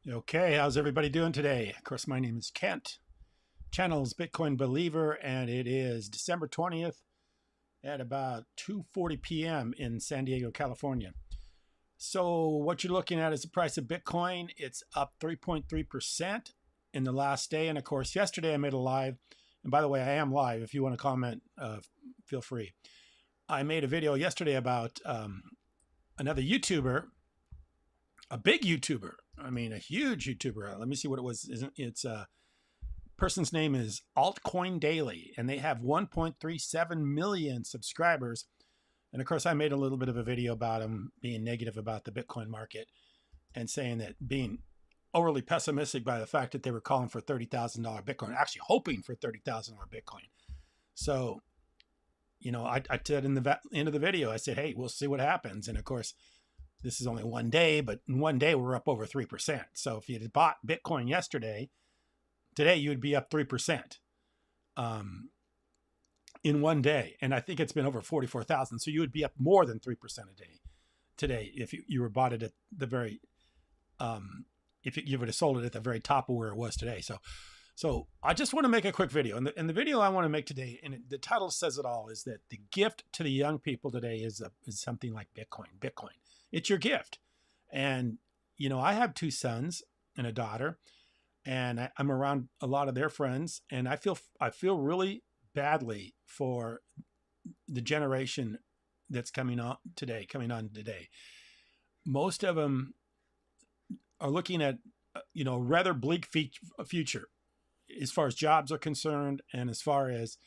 Okay, how's everybody doing today? Of course, my name is Kent, channel's Bitcoin Believer, and it is December 20th at about 2:40 p.m. in San Diego, California. So what you're looking at is the price of Bitcoin. It's up 3.3% in the last day. And of course, yesterday I made a live. And by the way, I am live. If you want to comment, feel free. I made a video yesterday about another YouTuber, a big YouTuber. I mean, a huge YouTuber. Let me see what it was. It's person's name is Altcoin Daily, and they have 1.37 million subscribers. And of course, I made a little bit of a video about him being negative about the Bitcoin market and saying that being overly pessimistic by the fact that they were calling for $30,000 Bitcoin, actually hoping for $30,000 Bitcoin. So, I said in the end of the video, I said, hey, we'll see what happens. And of course, this is only one day, but in one day we're up over 3%. So if you had bought Bitcoin yesterday, today you would be up 3% in one day. And I think it's been over 44,000. So you would be up more than 3% a day today if you were bought it at the very, if you would have sold it at the very top of where it was today. So I just want to make a quick video. And the video I want to make today, and the title says it all, is that the gift to the young people today is something like Bitcoin. It's your gift. And, I have two sons and a daughter, and I'm around a lot of their friends, and I feel really badly for the generation that's coming on today. Most of them are looking at, rather bleak future as far as jobs are concerned, and as far as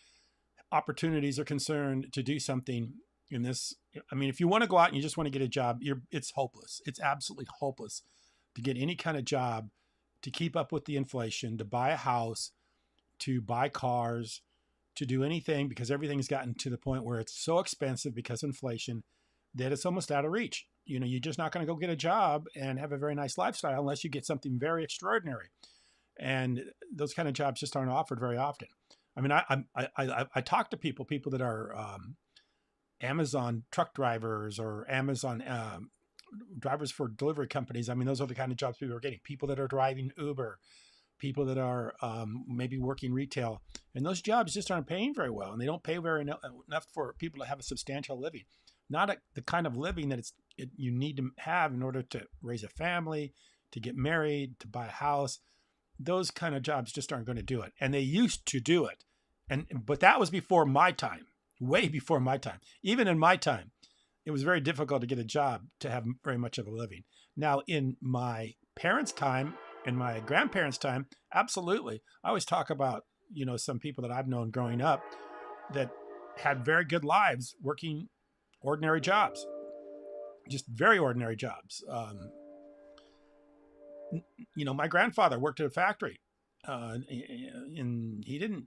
opportunities are concerned to do something in this. I mean, if you want to go out and you just want to get a job, it's hopeless. It's absolutely hopeless to get any kind of job, to keep up with the inflation, to buy a house, to buy cars, to do anything, because everything's gotten to the point where it's so expensive because of inflation that it's almost out of reach. You're just not going to go get a job and have a very nice lifestyle unless you get something very extraordinary. And those kind of jobs just aren't offered very often. I mean, I talk to people that are Amazon truck drivers or Amazon drivers for delivery companies. I mean, those are the kind of jobs people are getting. People that are driving Uber, people that are maybe working retail. And those jobs just aren't paying very well. And they don't pay enough for people to have a substantial living. Not the kind of living that you need to have in order to raise a family, to get married, to buy a house. Those kind of jobs just aren't going to do it. And they used to do it. But that was before my time, way before my time. Even in my time, it was very difficult to get a job to have very much of a living. Now, in my parents' time and my grandparents' time, absolutely. I always talk about, some people that I've known growing up that had very good lives working ordinary jobs, just very ordinary jobs. My grandfather worked at a factory, and he didn't,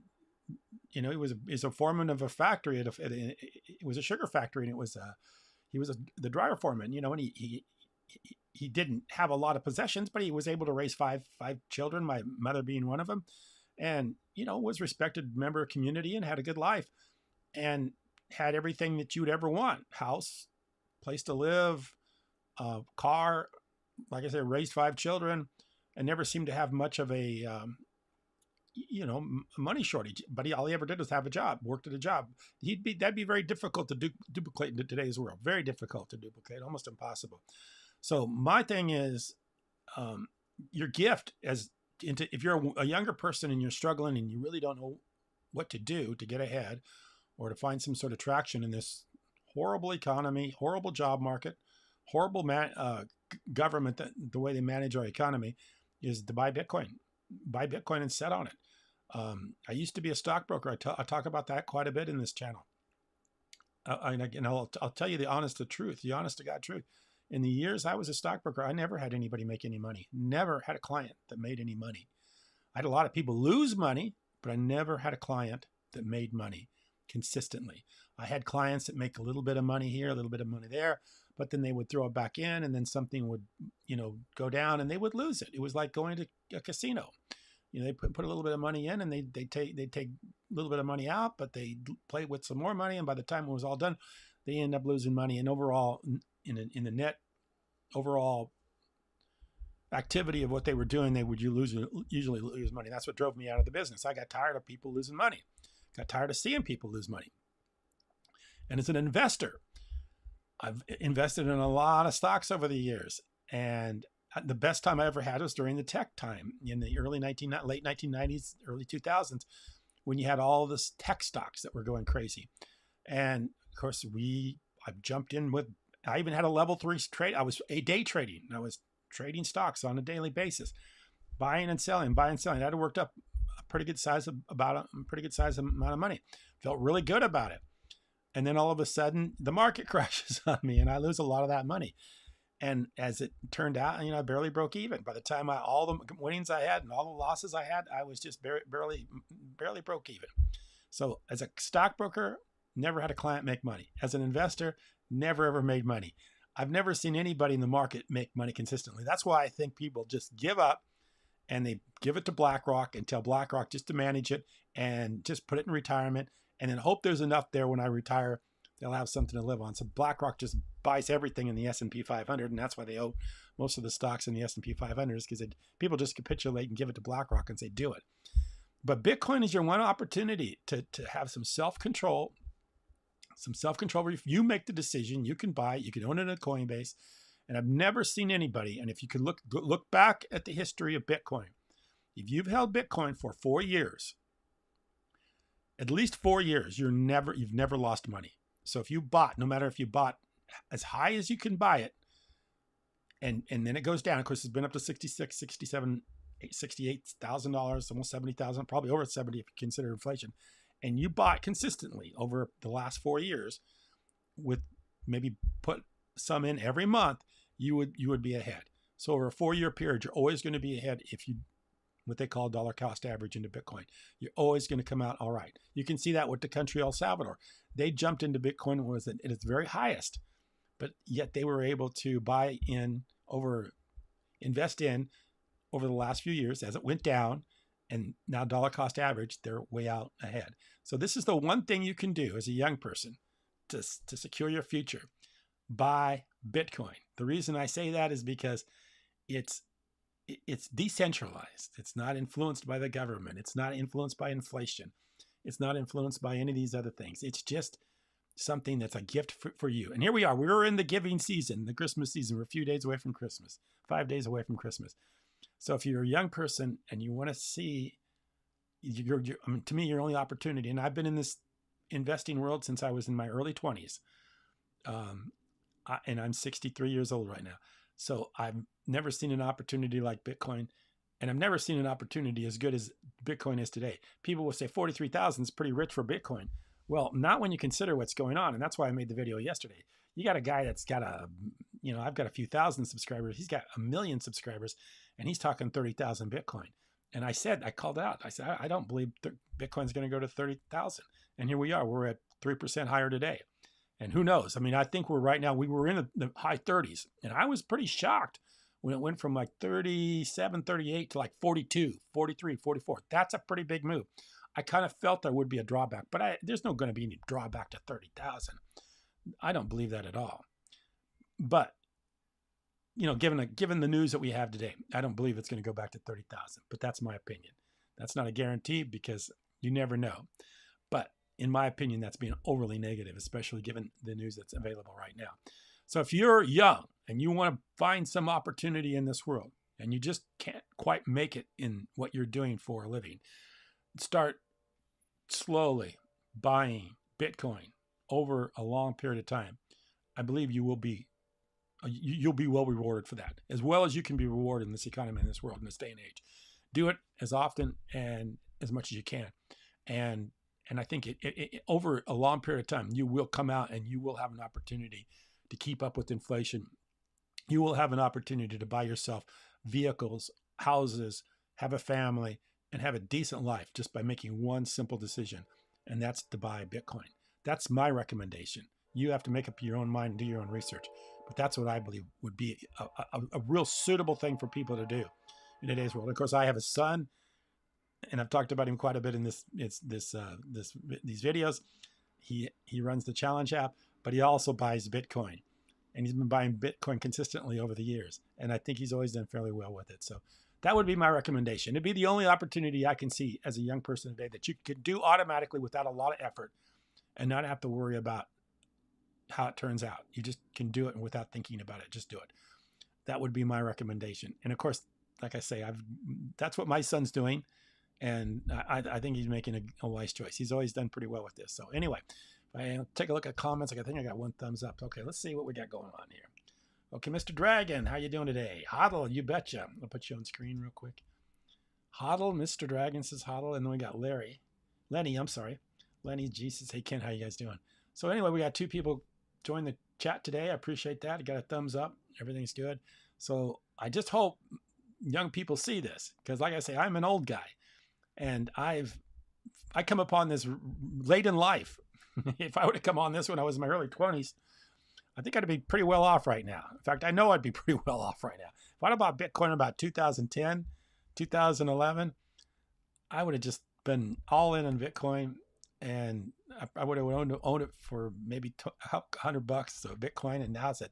he's a foreman of a factory. It was a sugar factory, and he was the dryer foreman. And he didn't have a lot of possessions, but he was able to raise five children, my mother being one of them, and was a respected member of community and had a good life, and had everything that you'd ever want: house, place to live, car. Like I said, raised 5 children, and never seemed to have much of a, money shortage. But all he ever did was have a job, worked at a job. That'd be very difficult to duplicate in today's world. Very difficult to duplicate, almost impossible. So my thing is, your gift if you're a younger person and you're struggling and you really don't know what to do to get ahead or to find some sort of traction in this horrible economy, horrible job market, horrible government, the way they manage our economy, is to buy Bitcoin and set on it. I used to be a stockbroker. I talk about that quite a bit in this channel. I'll tell you the honest to God truth. In the years I was a stockbroker, I never had anybody make any money. Never had a client that made any money. I had a lot of people lose money, but I never had a client that made money consistently. I had clients that make a little bit of money here, a little bit of money there, but then they would throw it back in, and then something would, go down, and they would lose it. It was like going to a casino. They put a little bit of money in, and they take a little bit of money out, but they play with some more money, and by the time it was all done, they end up losing money. And overall, in the net overall activity of what they were doing, they would usually lose money. That's what drove me out of the business. I got tired of people losing money. Got tired of seeing people lose money. And as an investor, I've invested in a lot of stocks over the years. And the best time I ever had was during the tech time in the late 1990s, early 2000s, when you had all this tech stocks that were going crazy. And of course, I jumped in with, I even had a level 3 trade. I was day trading. I was trading stocks on a daily basis, buying and selling. That had worked up a pretty good size amount of money. Felt really good about it. And then all of a sudden the market crashes on me and I lose a lot of that money. And as it turned out, I barely broke even. By the time all the winnings I had and all the losses I had, I was just barely broke even. So as a stockbroker, never had a client make money. As an investor, never ever made money. I've never seen anybody in the market make money consistently. That's why I think people just give up and they give it to BlackRock and tell BlackRock just to manage it and just put it in retirement and then hope there's enough there when I retire, they'll have something to live on. So BlackRock just buys everything in the S&P 500, and that's why they own most of the stocks in the S&P 500 is because people just capitulate and give it to BlackRock and say, do it. But Bitcoin is your one opportunity to have some self-control. Where if you make the decision, you can buy, you can own it in a Coinbase. And I've never seen anybody, and if you could look back at the history of Bitcoin, if you've held Bitcoin for 4 years, at least 4 years, you've never lost money. So if you bought, no matter if you bought as high as you can buy it, and then it goes down. Of course, it's been up to $66,000, $67,000, $68,000, almost $70,000, probably over 70 if you consider inflation. And you bought consistently over the last 4 years, with maybe put some in every month, you would be ahead. So over a 4-year period, you're always going to be ahead if you, what they call dollar cost average into Bitcoin. You're always going to come out all right. You can see that with the country El Salvador. They jumped into Bitcoin when it was at its very highest, but yet they were able to invest in over the last few years as it went down, and now dollar cost average, they're way out ahead. So this is the one thing you can do as a young person to secure your future. Buy Bitcoin. The reason I say that is because it's decentralized. It's not influenced by the government. It's not influenced by inflation. It's not influenced by any of these other things. It's just something that's a gift for you. And here we are. We're in the giving season, the Christmas season. We're a few days away from Christmas, 5 days away from Christmas. So if you're a young person and you want to see, to me, your only opportunity, and I've been in this investing world since I was in my early 20s, and I'm 63 years old right now. So I've never seen an opportunity like Bitcoin, and I've never seen an opportunity as good as Bitcoin is today. People will say 43,000 is pretty rich for Bitcoin. Well, not when you consider what's going on, and that's why I made the video yesterday. You got a guy that's got I've got a few thousand subscribers. He's got 1 million subscribers, and he's talking 30,000 Bitcoin. And I called out. I said, I don't believe Bitcoin's going to go to 30,000. And here we are. We're at 3% higher today. And who knows? I mean, I think we were in the high 30s. And I was pretty shocked when it went from like 37, 38 to like 42, 43, 44. That's a pretty big move. I kind of felt there would be a drawback, but there's no going to be any drawback to 30,000. I don't believe that at all. But, given the news that we have today, I don't believe it's going to go back to 30,000, but that's my opinion. That's not a guarantee because you never know. But in my opinion, that's being overly negative, especially given the news that's available right now. So if you're young and you want to find some opportunity in this world and you just can't quite make it in what you're doing for a living, start slowly buying Bitcoin over a long period of time. I believe you'll be well rewarded for that, as well as you can be rewarded in this economy, in this world, in this day and age. Do it as often and as much as you can. And I think over a long period of time, you will come out and you will have an opportunity to keep up with inflation. You will have an opportunity to buy yourself vehicles, houses, have a family, and have a decent life just by making one simple decision, and that's to buy Bitcoin. That's my recommendation. You have to make up your own mind and do your own research, but that's what I believe would be a real suitable thing for people to do in today's world. Of course, I have a son, and I've talked about him quite a bit in these videos. He runs the Challenge app, but he also buys Bitcoin, and he's been buying Bitcoin consistently over the years. And I think he's always done fairly well with it. So that would be my recommendation. It'd be the only opportunity I can see as a young person today that you could do automatically without a lot of effort and not have to worry about how it turns out. You just can do it without thinking about it. Just do it. That would be my recommendation. And of course, like I say, that's what my son's doing. And I think he's making a wise choice. He's always done pretty well with this. So anyway, if I take a look at comments, I think I got one thumbs up. Okay, let's see what we got going on here. Okay, Mr. Dragon, how you doing today? Hodl, you betcha. I'll put you on screen real quick. Hodl, Mr. Dragon says Hodl, and then we got Lenny, I'm sorry. Lenny, Jesus, hey Ken, how you guys doing? So anyway, we got 2 people join the chat today. I appreciate that. I got a thumbs up. Everything's good. So I just hope young people see this, because like I say, I'm an old guy, and I come upon this late in life. If I would have come on this when I was in my early 20s, I think I'd be pretty well off right now. In fact, I know I'd be pretty well off right now. If I'd have bought Bitcoin in about 2010, 2011, I would have just been all in on Bitcoin, and I would have owned it for maybe $100 so Bitcoin, and now it's at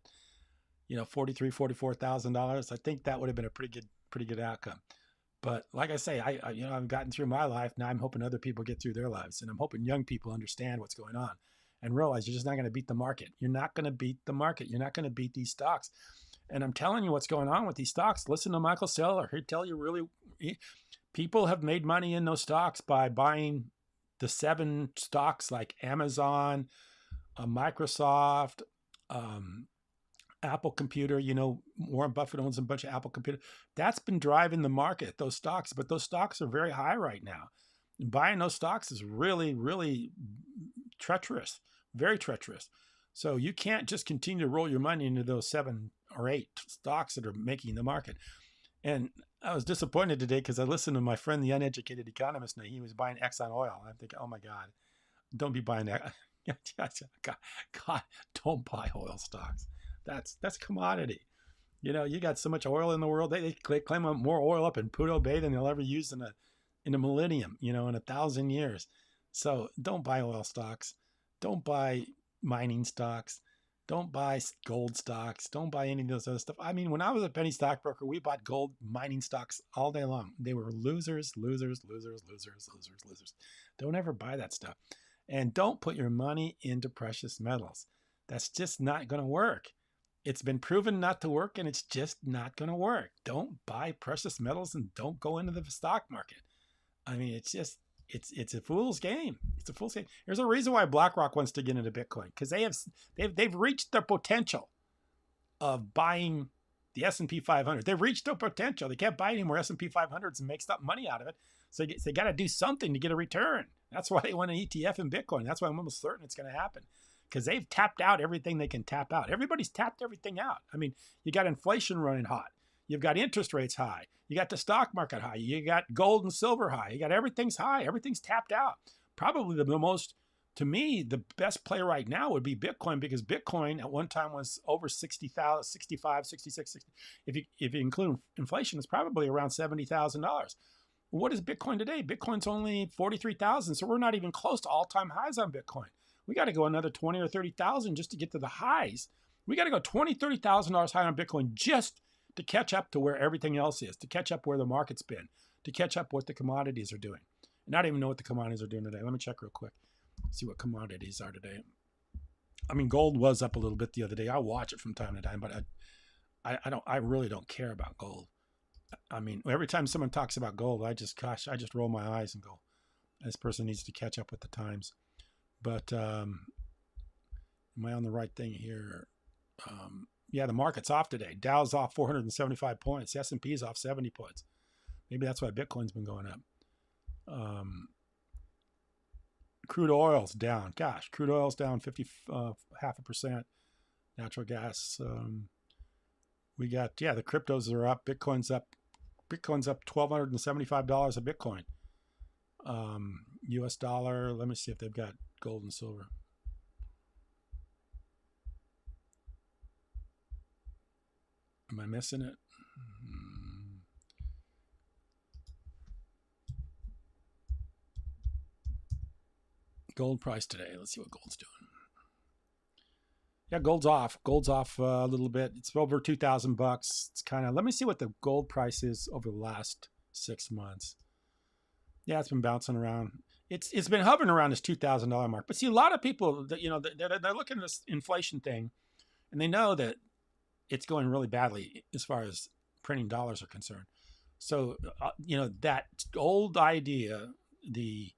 $43,000-$44,000. I think that would have been a pretty good outcome. But like I say, I've gotten through my life. Now I'm hoping other people get through their lives, and I'm hoping young people understand what's going on and realize you're just not going to beat the market. You're not going to beat the market. You're not going to beat these stocks. And I'm telling you what's going on with these stocks. Listen to Michael Saylor. He'll tell you people have made money in those stocks by buying the 7 stocks like Amazon, Microsoft, Apple Computer. Warren Buffett owns a bunch of Apple Computer. That's been driving the market, those stocks. But those stocks are very high right now. And buying those stocks is really, really treacherous, very treacherous. So you can't just continue to roll your money into those 7 or 8 stocks that are making the market. And I was disappointed today because I listened to my friend, the uneducated economist, and he was buying Exxon Oil. I'm thinking, oh my God, don't be buying that. God, don't buy oil stocks. That's commodity. You got so much oil in the world. They claim more oil up in Puto Bay than they'll ever use in a millennium, in 1,000 years. So don't buy oil stocks. Don't buy mining stocks. Don't buy gold stocks. Don't buy any of those other stuff. I mean, when I was a penny stockbroker, we bought gold mining stocks all day long. They were losers. Don't ever buy that stuff. And don't put your money into precious metals. That's just not going to work. It's been proven not to work, and it's just not going to work. Don't buy precious metals and don't go into the stock market. I mean, it's a fool's game. It's a fool's game. There's a reason why BlackRock wants to get into Bitcoin, because they've reached their potential of buying the S&P 500. They've reached their potential. They can't buy any more S&P 500s and make money out of it. So they got to do something to get a return. That's why they want an ETF in Bitcoin. That's why I'm almost certain it's going to happen, because they've tapped out everything they can tap out. Everybody's tapped everything out. I mean, you got inflation running hot. You've got interest rates high. You got the stock market high. You got gold and silver high. You got everything's high. Everything's tapped out. Probably the most, to me, the best play right now would be Bitcoin, because Bitcoin at one time was over 60,000, 65, 66, 60. If you include inflation, it's probably around $70,000. What is Bitcoin today? Bitcoin's only 43,000. So we're not even close to all-time highs on Bitcoin. We got to go another 20 or 30,000 just to get to the highs. We got to go $20,000, $30,000 high on Bitcoin just to catch up to where everything else is, to catch up where the market's been, to catch up what the commodities are doing. And I don't even know what the commodities are doing today. Let me check real quick, see what commodities are today. I mean, gold was up a little bit the other day. I watch it from time to time, but I really don't care about gold. I mean, every time someone talks about gold, I just roll my eyes and go, this person needs to catch up with the times. But am I on the right thing here? Yeah, the market's off today. Dow's off 475 points. The S&P is off 70 points. Maybe that's why Bitcoin's been going up. Crude oil's down. Gosh, crude oil's down 0.5%. Natural gas. We got, the cryptos are up. Bitcoin's up. Bitcoin's up $1,275 a Bitcoin. US dollar. Let me see if they've got gold and silver. Am I missing it? Gold price today. Let's see what gold's doing. Yeah, gold's off. Gold's off a little bit. It's over $2,000. It's kind of. Let me see what the gold price is over the last 6 months. Yeah, it's been bouncing around. It's been hovering around this $2,000 mark. But see, a lot of people, they're looking at this inflation thing, and they know that it's going really badly as far as printing dollars are concerned. So that old idea, the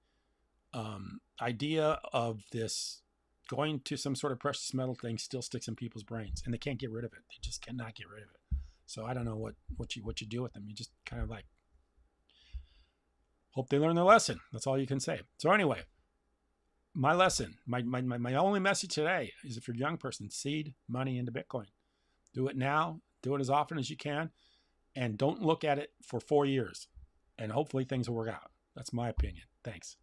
idea of this going to some sort of precious metal thing still sticks in people's brains, and they can't get rid of it. They just cannot get rid of it. So I don't know what you do with them. You just kind of like hope they learn their lesson. That's all you can say. So anyway, my lesson, my only message today is, if you're a young person, seed money into Bitcoin. Do it now. Do it as often as you can, and don't look at it for 4 years. And hopefully things will work out. That's my opinion. Thanks.